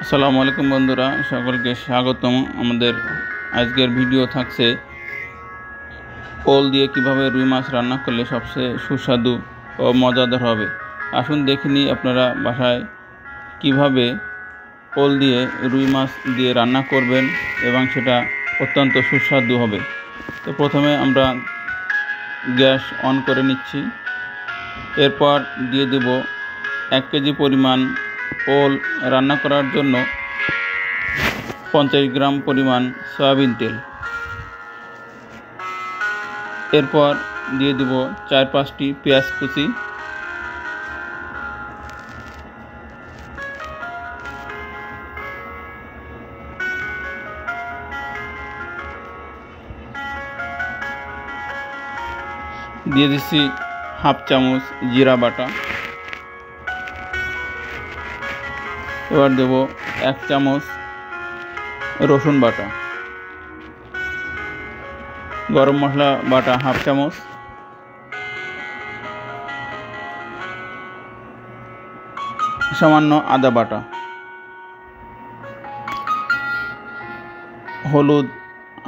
আসসালামু আলাইকুম বন্ধুরা, সকলকে স্বাগতম। আমাদের আজকের ভিডিও থাকছে ওল দিয়ে কিভাবে রুই মাছ রান্না করলে সবচেয়ে সুস্বাদু ও মজাদার হবে। আসুন দেখে নিই আপনারা বাসায় কিভাবে ওল দিয়ে রুই মাছ দিয়ে রান্না করবেন এবং সেটা অত্যন্ত সুস্বাদু হবে। তো প্রথমে আমরা গ্যাস অন করে নিচ্ছি। এরপর দিয়ে দেব 1 কেজি পরিমাণ ওল রান্না করার জন্য 50 গ্রাম পরিমাণ সয়াবিন তেল। এরপর দিয়ে দেব 4-5টি পেঁয়াজ কুচি, দিয়ে দিচ্ছি হাফ চামচ জিরা বাটা। এবার দেব 1 চামচ রসুন বাটা, গরম মশলা বাটা হাফ চামচ, সামান্য আদা বাটা, হলুদ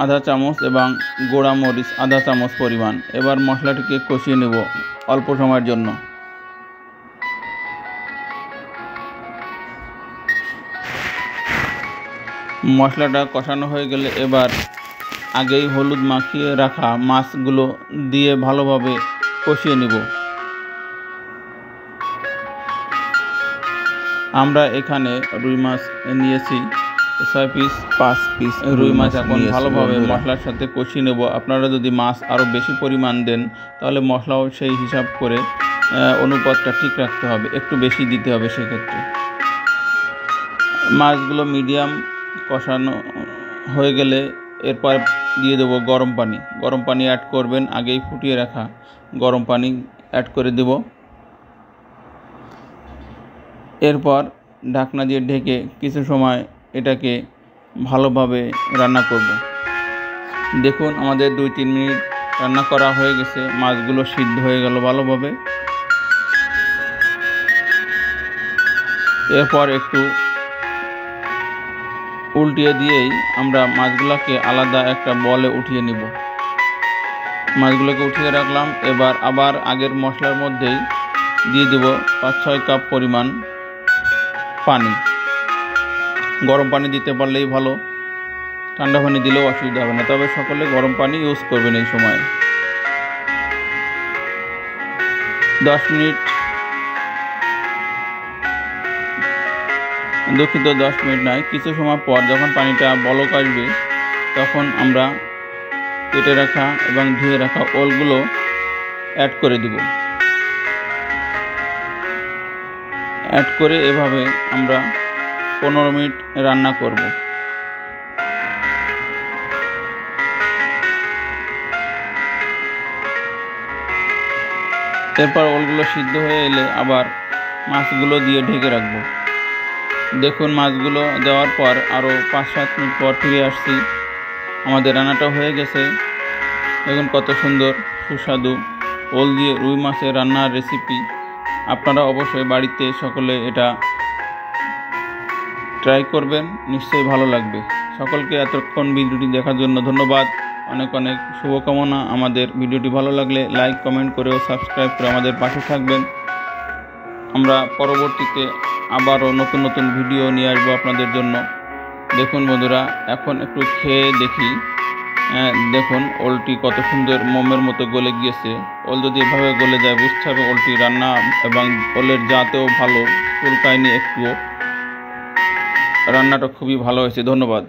আধা চামচ এবং গোড়া মরিচ আধা চামচ পরিমাণ। এবার মশলাটিকে কষিয়ে নেব অল্প সময়ের জন্য। মশলাটা কষানো হয়ে গেলে এবার আগেই হলুদ মাখিয়ে রাখা মাছগুলো দিয়ে ভালোভাবে কষিয়ে নেব। আমরা এখানে রুই মাছ নিয়েছি 6 পিস, 5 পিস রুই মাছ। এখন ভালোভাবে মশলার সাথে কষিয়ে নেব। আপনারা যদি মাছ আরও বেশি পরিমাণ দেন তাহলে মশলাও সেই হিসাব করে অনুপাতটা ঠিক রাখতে হবে, একটু বেশি দিতে হবে। সেক্ষেত্রে মাছগুলো মিডিয়াম কষানো হয়ে গেলে এরপর দিয়ে দেবো গরম পানি। গরম পানি অ্যাড করবেন, আগেই ফুটিয়ে রাখা গরম পানি অ্যাড করে দেব। এরপর ঢাকনা দিয়ে ঢেকে কিছু সময় এটাকে ভালোভাবে রান্না করব। দেখুন আমাদের 2-3 মিনিট রান্না করা হয়ে গেছে, মাছগুলো সিদ্ধ হয়ে গেল ভালোভাবে। এরপর একটু উল্টিয়ে দিয়েই আমরা মাছগুলোকে আলাদা একটা বলে উঠিয়ে নিব। মাছগুলোকে উঠিয়ে রাখলাম। এবার আবার আগের মশলার মধ্যেই দিয়ে দেব 5-6 কাপ পরিমাণ পানি। গরম পানি দিতে পারলেই ভালো, ঠান্ডা পানি দিলেও অসুবিধা হবে না, তবে সকলে গরম পানি ইউজ করবেন এই সময়। 10 মিনিট, দুঃখিত 10 মিনিট নয়, কিছু সময় পর যখন পানিটা বলক আসবে তখন আমরা কেটে রাখা এবং ধুয়ে রাখা ওলগুলো অ্যাড করে দিব। অ্যাড করে এভাবে আমরা 15 মিনিট রান্না করব। এরপর ওলগুলো সিদ্ধ হয়ে এলে আবার মাছগুলো দিয়ে ঢেকে রাখবো। দেখুন মাছগুলো দেওয়ার পর আরও 5-7 মিনিট পর ফিরে আসছি। আমাদের রান্নাটা হয়ে গেছে। দেখুন কত সুন্দর সুস্বাদু ওল দিয়ে রুই মাছের রান্নার রেসিপি। আপনারা অবশ্যই বাড়িতে সকলে এটা ট্রাই করবেন, নিশ্চয়ই ভালো লাগবে। সকলকে এতক্ষণ ভিডিওটি দেখার জন্য ধন্যবাদ, অনেক অনেক শুভকামনা। আমাদের ভিডিওটি ভালো লাগলে লাইক, কমেন্ট করে ও সাবস্ক্রাইব করে আমাদের পাশে থাকবেন। আমরা পরবর্তীতে আবারও নতুন নতুন ভিডিও নিয়ে আসবো আপনাদের জন্য। দেখুন বন্ধুরা, এখন একটু খেয়ে দেখি। দেখুন ওলটি কত সুন্দর মোমের মতো গলে গিয়েছে। ওল যদি এভাবে গলে যায় বুঝতে হবে ওলটি রান্না এবং ওলের জাতেও ভালো, চুলকায়নি একটুও। রান্নাটা খুবই ভালো হয়েছে। ধন্যবাদ।